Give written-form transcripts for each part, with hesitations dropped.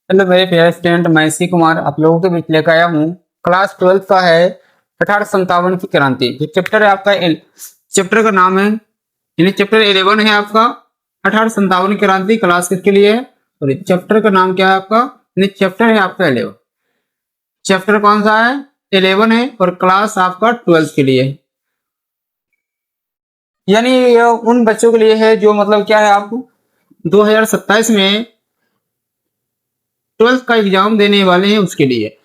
Hello मेरे प्यारे student, मैं सी कुमार आप लोगों के बीच लेकर आया हूँ। क्लास 12 का है 1857 की क्रांति। जो चैप्टर है आपका चैप्टर का नाम है यानी चैप्टर 11 है आपका 1857 की क्रांति। क्लास किसके लिए है और चैप्टर का नाम क्या है आपका, यानी चैप्टर है आपका 11। चैप्टर कौन सा है? 11 है और क्लास आपका 12 के लिए है। यानी ये उन बच्चों के लिए है जो मतलब क्या है, आप 2027 में 12th का एग्जाम देने वाले हैं उसके लिए।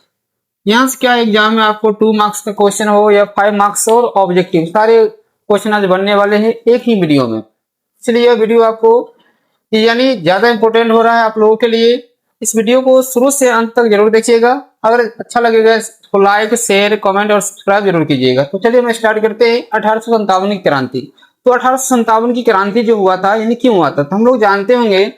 यहाँ से क्या एग्जाम में आपको 2 मार्क्स का क्वेश्चन हो या 5 मार्क्स और ऑब्जेक्टिव सारे क्वेश्चन आज बनने वाले हैं एक ही वीडियो में। इसलिए यह वीडियो आपको यानी ज्यादा इंपॉर्टेंट हो रहा है आप लोगों के लिए। इस वीडियो को शुरू से अंत तक जरूर देखिएगा। अगर अच्छा लगेगा तो लाइक शेयर कमेंट और सब्सक्राइब जरूर कीजिएगा। तो चलिए हम स्टार्ट करते हैं 1857 की क्रांति। तो 1857 की क्रांति जो हुआ था यानी क्यों हुआ था, तो हम लोग जानते होंगे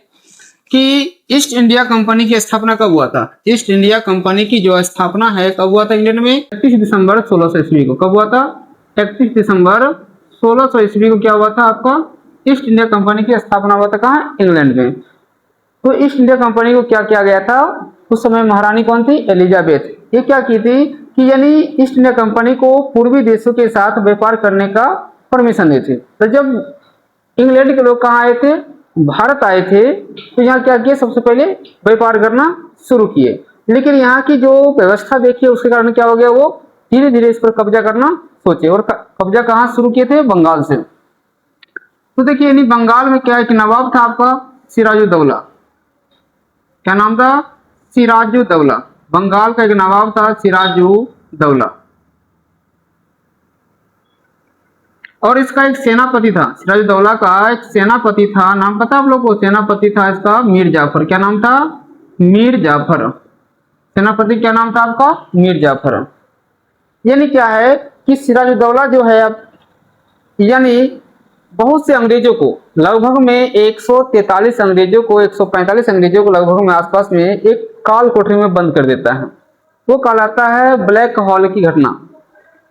कि ईस्ट इंडिया कंपनी की स्थापना कब हुआ था। ईस्ट इंडिया कंपनी की जो स्थापना है कब हुआ था इंग्लैंड में? 31 दिसंबर 1600 ईस्वी को। कब हुआ था? 31 दिसंबर 1600 ईस्वी को क्या हुआ था आपका? ईस्ट इंडिया कंपनी की स्थापना हुआ था। कहाँ? इंग्लैंड में। तो ईस्ट इंडिया कंपनी को क्या किया गया था उस समय? महारानी कौन थी? एलिजाबेथ। ये क्या की थी कि यानी ईस्ट इंडिया कंपनी को पूर्वी देशों के साथ व्यापार करने का परमिशन दी थी। तो जब इंग्लैंड के लोग कहाँ आए थे? भारत आए थे। तो यहाँ क्या किए? सबसे पहले व्यापार करना शुरू किए। लेकिन यहाँ की जो व्यवस्था देखिए उसके कारण क्या हो गया, वो धीरे धीरे इस पर कब्जा करना सोचे। और कब्जा कहाँ शुरू किए थे? बंगाल से। तो देखिए यानी बंगाल में क्या एक नवाब था आपका सिराजुद्दौला। क्या नाम था? सिराजुद्दौला। बंगाल का एक नवाब था सिराजुद्दौला और इसका एक सेनापति था। सिराजुद्दौला का एक सेनापति था, नाम पता आप लोग को? सेनापति था इसका मीर जाफर। क्या नाम था? मीर जाफर। सेनापति क्या नाम था आपका? मीर जाफर। यानी क्या है कि सिराजुद्दौला जो है यानी बहुत से अंग्रेजों को लगभग में 143 अंग्रेजों को 145 अंग्रेजों को लगभग में आसपास में एक काल कोठरी में बंद कर देता है। वो कहलाता है ब्लैक हॉल की घटना।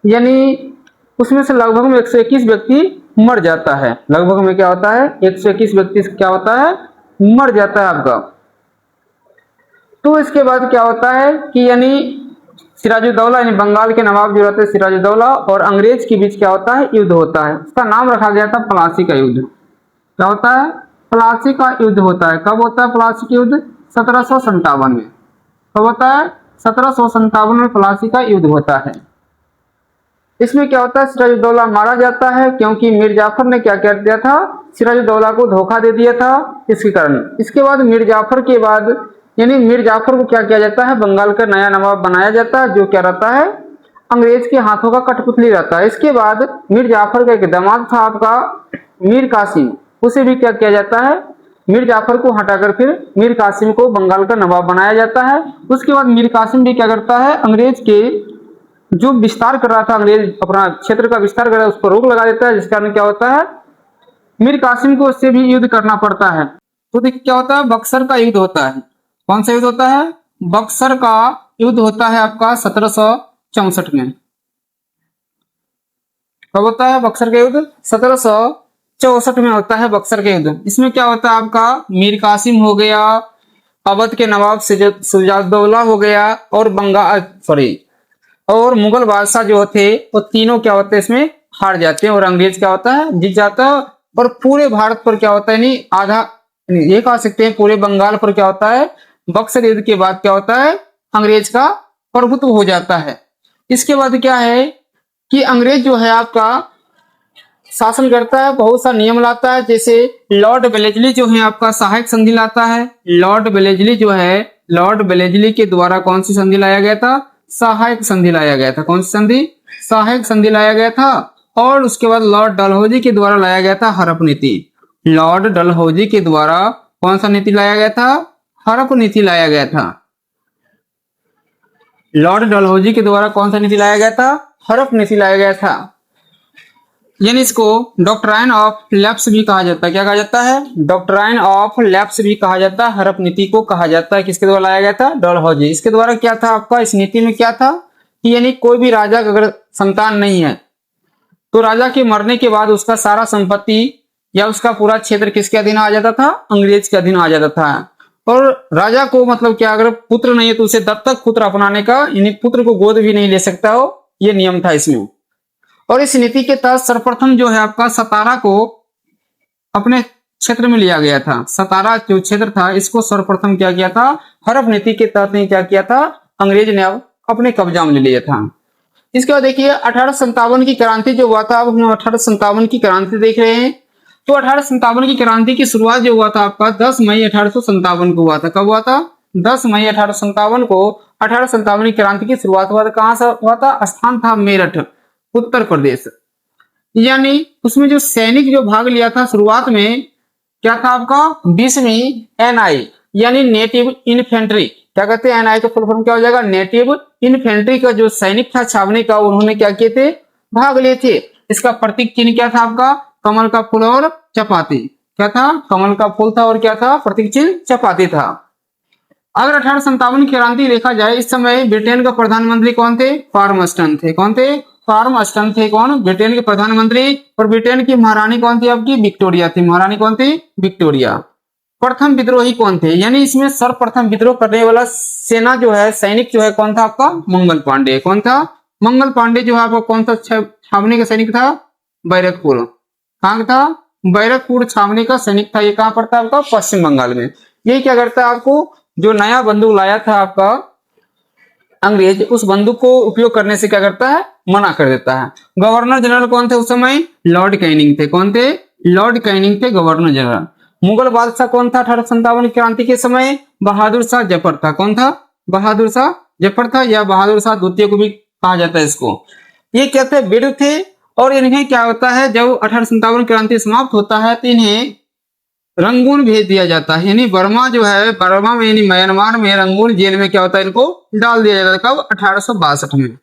यानी उसमें से लगभग में 121 व्यक्ति मर जाता है। लगभग में क्या होता है? 121 व्यक्ति क्या होता है? मर जाता है आपका। तो इसके बाद क्या होता है कि यानी सिराजुद्दौला यानी बंगाल के नवाब जो रहते हैं सिराजुद्दौला और अंग्रेज के बीच क्या होता है? युद्ध होता है। उसका नाम रखा गया था प्लासी का युद्ध। क्या होता है? प्लासी का युद्ध होता है। कब होता है प्लासी का युद्ध? 1757 में। कब होता है? 1757 में प्लासी का युद्ध होता है। इसमें क्या होता है? सिराजुद्दौला मारा जाता है क्योंकि मीर जाफर ने क्या कर दिया था? सिराजुद्दौला को धोखा दे दिया था, इसके कारण। इसके बाद मीर जाफर के बाद यानी मीर जाफर को क्या किया जाता है? बंगाल का नया नवाब बनाया जाता है जो क्या रहता है? अंग्रेज के हाथों का कठपुतली रहता है। इसके बाद मीर जाफर का एक दामाद था आपका मीर कासिम, उसे भी क्या किया जाता है? मीर जाफर को हटाकर फिर मीर कासिम को बंगाल का नवाब बनाया जाता है। उसके बाद मीर कासिम भी क्या करता है? अंग्रेज के जो विस्तार कर रहा था, अंग्रेज अपना क्षेत्र का विस्तार कर रहा है, उस पर रोक लगा देता है। जिस कारण क्या होता है? मीर कासिम को उससे भी युद्ध करना पड़ता है। तो देखिए क्या होता है? बक्सर का युद्ध होता है। कौन सा युद्ध होता है? बक्सर का युद्ध होता है आपका 1764 में। कब होता है बक्सर का युद्ध? 1764 में होता है बक्सर का युद्ध। इसमें क्या होता है आपका? मीर कासिम हो गया, अवध के नवाब सिराजुद्दौला हो गया और और मुगल बादशाह जो थे वो तीनों क्या होते हैं इसमें हार जाते हैं और अंग्रेज क्या होता है? जीत जाता है। और पूरे भारत पर क्या होता है? नहीं आधा ये कह सकते हैं पूरे बंगाल पर क्या होता है? बक्सर युद्ध के बाद क्या होता है? अंग्रेज का प्रभुत्व हो जाता है। इसके बाद क्या है कि अंग्रेज जो है आपका शासन करता है, बहुत सा नियम लाता है। जैसे लॉर्ड वेलेस्ली जो है आपका सहायक संधि लाता है। लॉर्ड वेलेस्ली जो है, लॉर्ड वेलेस्ली के द्वारा कौन सी संधि लाया गया था? सहायक संधि लाया गया था। कौन सी संधि? सहायक संधि लाया गया था। और उसके बाद लॉर्ड डलहौजी के द्वारा लाया गया था हड़प नीति। लॉर्ड डलहौजी के द्वारा कौन सा नीति लाया गया था? हड़प नीति लाया गया था। लॉर्ड डलहौजी के द्वारा कौन सा नीति लाया गया था? हड़प नीति लाया गया था। यानी इसको डॉक्ट्राइन ऑफ लैप्स भी कहा जाता है। क्या कहा जाता है? डॉक्ट्राइन ऑफ लैप्स भी कहा जाता है। हड़प नीति को कहा जाता है। किसके द्वारा लाया गया था? डलहौजी। इसके द्वारा क्या था आपका? इस नीति में क्या था कि यानी कोई भी राजा का अगर संतान नहीं है तो राजा के मरने के बाद उसका सारा संपत्ति या उसका पूरा क्षेत्र किसके अधीन आ जाता था? अंग्रेज के अधीन आ जाता था। और राजा को मतलब क्या, अगर पुत्र नहीं है तो उसे दत्तक पुत्र अपनाने का, यानी पुत्र को गोद भी नहीं ले सकता हो, ये नियम था इसमें। और इस नीति के तहत सर्वप्रथम जो है आपका सतारा को अपने क्षेत्र में लिया गया था। सतारा जो क्षेत्र था इसको सर्वप्रथम क्या किया था, हड़प नीति के तहत ने क्या किया था, अंग्रेज ने अब अपने कब्जा में ले लिया था। इसके बाद देखिए 1857 की क्रांति जो हुआ था, अब हम 1857 की क्रांति देख रहे हैं। तो 1857 की क्रांति की शुरुआत जो हुआ था आपका 10 मई 1857 को हुआ था। कब हुआ था? 10 मई 1857 को 1857 की क्रांति की शुरुआत हुआ था। कहां से हुआ था? स्थान था मेरठ, उत्तर प्रदेश। यानी उसमें जो सैनिक जो भाग लिया था शुरुआत में क्या था आपका, 20वीं एनआई यानी नेटिव इन्फेंट्री। क्या कहते हैं एनआई का फुल फॉर्म क्या हो जाएगा? नेटिव इन्फेंट्री का जो सैनिक था छावनी का, उन्होंने क्या किए थे, भाग लिए थे। इसका प्रतीक चिन्ह क्या था आपका? कमल का फूल और चपाती। क्या था? कमल का फूल था और क्या था? प्रतीक चिन्ह चपाती था। अगर 1857 की क्रांति देखा जाए, इस समय ब्रिटेन का प्रधानमंत्री कौन थे? फार्मस्टन थे। कौन थे? फार्मस्टन थे। कौन? ब्रिटेन के प्रधानमंत्री। और ब्रिटेन की महारानी कौन थी आपकी? विक्टोरिया थी। महारानी कौन थी? विक्टोरिया। प्रथम विद्रोही कौन थे? यानी इसमें सर्वप्रथम विद्रोह करने वाला सेना जो है, सैनिक जो है कौन था आपका? मंगल पांडे। कौन था? मंगल पांडे जो है आपका कौन सा छावनी का सैनिक था? बैरकपुर। कहां था? बैरकपुर छावनी का सैनिक था। ये कहां पर था आपका? पश्चिम बंगाल में। ये क्या करता है आपको, जो नया बंदूक लाया था आपका अंग्रेज, उस बंदूक को उपयोग करने से क्या करता है? मना कर देता है। गवर्नर जनरल कौन थे उस समय? लॉर्ड कैनिंग थे। कौन थे? लॉर्ड कैनिंग थे गवर्नर जनरल। मुगल बादशाह कौन था 1857 क्रांति के समय? बहादुर शाह जफर था। कौन था? बहादुर शाह जफर था, या बहादुर शाह द्वितीय को भी कहा जाता है इसको। ये क्या थे? वीर थे। और इन्हें क्या होता है, जब 1857 क्रांति समाप्त होता है तो इन्हें रंगून भेज दिया जाता है। यानी बर्मा जो है, बर्मा में यानी म्यांमार में रंगून जेल में क्या होता है, इनको डाल दिया जाता है। कब? 1862 में,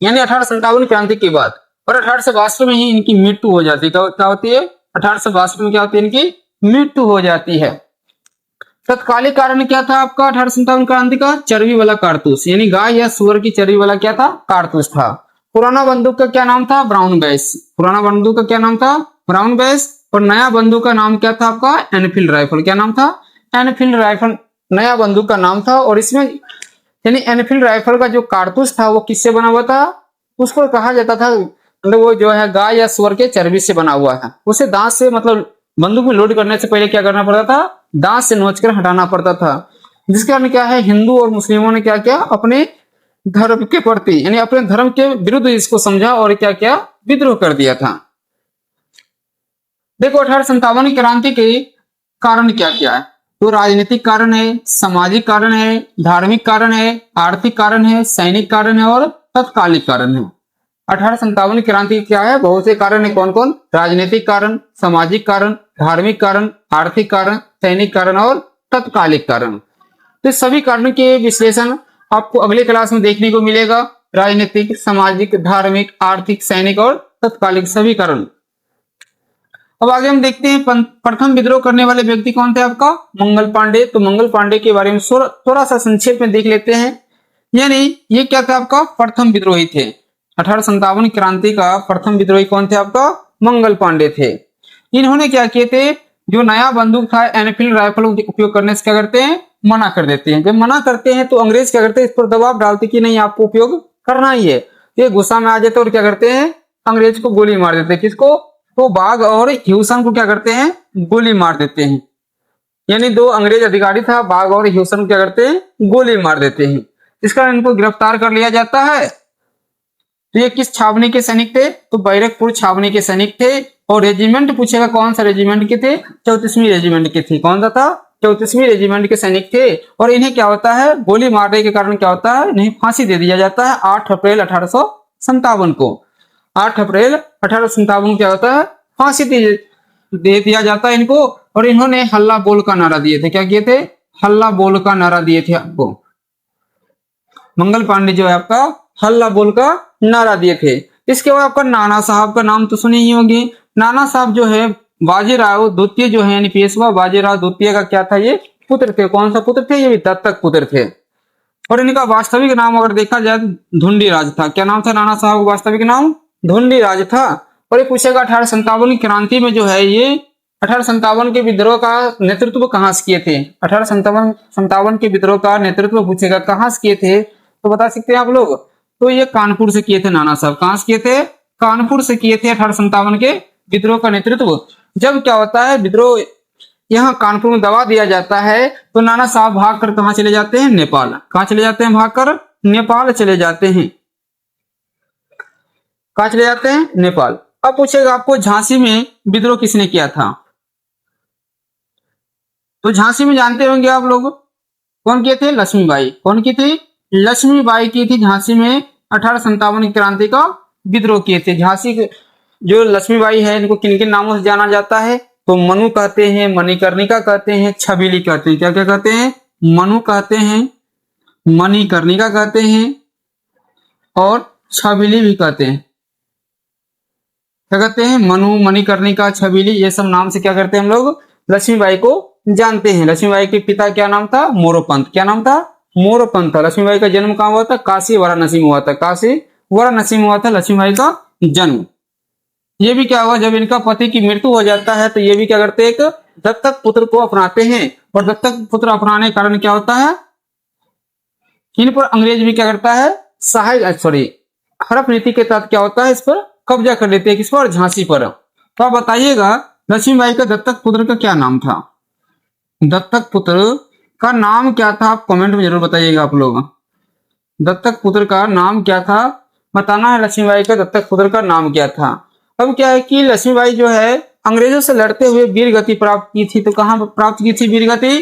यानी 1857 क्रांति के बाद। और 1862 में ही इनकी मृत्यु हो जाती है। क्या होती है? 1862 में क्या होती है? इनकी मृत्यु हो जाती है। तत्कालिक कारण क्या था आपका 1857 क्रांति का? चर्बी वाला कारतूस, यानी गाय या सुअर की चर्बी वाला क्या था? कारतूस था। पुराना बंदूक का क्या नाम था? ब्राउन बैस। पुराना बंदूक का क्या नाम था? ब्राउन बैस। और नया बंदूक का नाम क्या था आपका? Enfield rifle. क्या नाम था? एनफील्ड राइफल नया बंदूक का नाम था। और इसमें यानी एनफील्ड राइफल का जो कारतूस था वो किससे बना हुआ था? उसको कहा जाता था, मतलब वो जो है गाय या सुअर के चर्बी से बना हुआ था। उसे दांत से, मतलब बंदूक में लोड करने से पहले क्या करना पड़ता था? दांत से नोचकर हटाना पड़ता था। जिसके कारण क्या है, हिंदू और मुस्लिमों ने क्या किया, अपने धर्म के प्रति यानी अपने धर्म के विरुद्ध इसको समझा और क्या किया? विद्रोह कर दिया था। देखो 1857 की क्रांति के कारण क्या क्या है? तो राजनीतिक कारण है, सामाजिक कारण है, धार्मिक कारण है, आर्थिक कारण है, सैनिक कारण है और तत्कालिक कारण है। 1857 क्रांति क्या है? बहुत से कारण है। कौन कौन? राजनीतिक कारण, सामाजिक कारण, धार्मिक कारण, आर्थिक कारण, सैनिक कारण और तत्कालिक कारण। तो सभी कारणों के विश्लेषण आपको अगले क्लास में देखने को मिलेगा। राजनीतिक, सामाजिक, धार्मिक, आर्थिक, सैनिक और तत्कालिक सभी कारण। अब आगे हम देखते हैं प्रथम विद्रोह करने वाले व्यक्ति कौन थे आपका? मंगल पांडे। तो मंगल पांडे के बारे में थोड़ा सा संक्षेप में देख लेते हैं। यानी ये क्या था आपका? प्रथम विद्रोही थे। 1857 क्रांति का प्रथम विद्रोही कौन थे आपका? मंगल पांडे थे। इन्होंने क्या किए थे? जो नया बंदूक था एनफील्ड राइफल उपयोग करने से क्या करते हैं? मना कर देते हैं। जब मना करते हैं तो अंग्रेज क्या करते हैं? इस पर दबाव डालते कि नहीं आपको उपयोग करना ही है। ये गुस्सा में आ जाते और क्या करते हैं? अंग्रेज को गोली मार देते हैं। किसको? तो बाघ और ह्यूसन को क्या करते हैं? गोली मार देते हैं। यानी दो अंग्रेज अधिकारी था, बाघ और ह्यूसन क्या करते हैं? गोली मार देते हैं। इस कारण इनको गिरफ्तार कर लिया जाता है। तो ये किस छावनी के सैनिक थे? तो बैरकपुर छावनी के सैनिक थे। और रेजिमेंट पूछेगा कौन सा रेजिमेंट के थे? 34वीं रेजिमेंट के थे। कौन सा था? 34वीं रेजिमेंट के सैनिक थे। और इन्हें क्या होता है? गोली मारने के कारण क्या होता है? इन्हें फांसी दे दिया जाता है 8 अप्रैल 1857 को। 8 अप्रैल 1857 को क्या होता है? फांसी दे दिया जाता है इनको। और इन्होंने हल्ला बोल का नारा दिए थे। क्या किए थे? हल्ला बोल का नारा दिए थे आपको। मंगल पांडे जो है आपका हल्ला बोल का नारा दिए थे। इसके बाद आपका नाना साहब का नाम तो सुने ही होंगे। नाना साहब जो है बाजीराव द्वितीय जो है यानी पेशवा बाजीराव द्वितीय का क्या था? ये पुत्र थे। कौन सा पुत्र थे? ये भी दत्तक पुत्र थे। और इनका वास्तविक नाम अगर देखा जाए धुंडीराज था। क्या नाम था नाना साहब का वास्तविक नाम? धुंडीराज था। और ये पूछेगा 1857 की क्रांति में जो है ये 1857 के विद्रोह का नेतृत्व कहाँ से किए थे? 1857 के विद्रोह का नेतृत्व पूछेगा कहाँ से किए थे, तो बता सकते हैं आप लोग, तो ये कानपुर से किए थे नाना साहब। कहाँ से किए थे? कानपुर से किए थे 1857 के विद्रोह का नेतृत्व। जब क्या होता है विद्रोह यहाँ कानपुर में दबा दिया जाता है तो नाना साहब भाग कर कहाँ चले जाते हैं? नेपाल। कहाँ चले जाते हैं? भाग कर नेपाल चले जाते हैं। कहाँ चले जाते हैं? नेपाल। अब पूछेगा आपको झांसी में विद्रोह किसने किया था? तो झांसी में जानते होंगे आप लोग कौन किए थे? लक्ष्मीबाई। कौन की थी? लक्ष्मीबाई की थी झांसी में 1857 की क्रांति का विद्रोह किए थे। झांसी के जो लक्ष्मीबाई है इनको किन किन नामों से जाना जाता है? तो मनु कहते हैं, मणिकर्णिका कहते हैं, छबीली कहते हैं। क्या क्या कहते हैं? मनु कहते हैं, मणिकर्णिका कहते हैं और छबीली भी कहते हैं। क्या कहते हैं? मनु, मणिकर्णिका, छबीली, ये सब नाम से क्या करते हैं हम लोग? लक्ष्मीबाई को जानते हैं। लक्ष्मीबाई के पिता क्या नाम था? मोरोपंत। क्या नाम था? मोरोपंत था। लक्ष्मीबाई का जन्म कहाँ हुआ था? काशी वाराणसी में हुआ था। काशी वाराणसी में हुआ था लक्ष्मीबाई का जन्म। ये भी क्या हुआ, जब इनका पति की मृत्यु हो जाता है तो ये भी क्या करते हैं? एक दत्तक पुत्र को अपनाते हैं और दत्तक पुत्र अपनाने के कारण क्या होता है, इन पर अंग्रेज भी क्या करता है? हड़प नीति के तहत क्या होता है, इस पर कब्जा कर लेते हैं। किस पर? झांसी पर। तो आप बताइएगा लक्ष्मीबाई का दत्तक पुत्र का क्या नाम था? दत्तक पुत्र का नाम क्या था? आप कमेंट में जरूर बताइएगा आप लोग। दत्तक पुत्र का नाम क्या था? बताना है लक्ष्मीबाई का दत्तक पुत्र का नाम क्या था। अब क्या है कि लक्ष्मीबाई जो है अंग्रेजों से लड़ते हुए वीर गति प्राप्त की थी। तो कहां प्राप्त की थी वीर गति?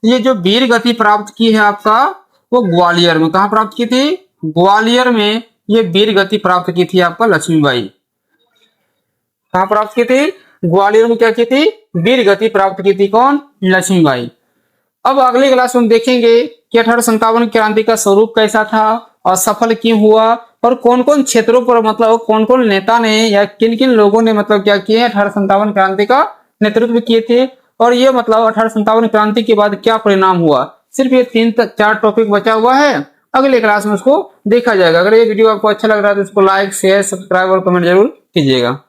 ये जो वीर गति प्राप्त की है आपका, वो ग्वालियर में। कहां प्राप्त की थी? ग्वालियर में ये वीर गति प्राप्त की थी आपका लक्ष्मीबाई। कहां प्राप्त की थी? ग्वालियर में क्या की थी? वीर गति प्राप्त की थी। कौन? लक्ष्मीबाई। अब अगले क्लास में देखेंगे कि 1857 क्रांति का स्वरूप कैसा था और सफल क्यों हुआ और कौन कौन क्षेत्रों पर, मतलब कौन कौन नेता ने या किन किन लोगों ने मतलब क्या किए 1857 क्रांति का नेतृत्व किए थे, और ये मतलब 1857 क्रांति के बाद क्या परिणाम हुआ। सिर्फ ये 3-4 टॉपिक बचा हुआ है, अगले क्लास में उसको देखा जाएगा। अगर ये वीडियो आपको अच्छा लग रहा है तो इसको लाइक, शेयर, सब्सक्राइब और कमेंट जरूर कीजिएगा।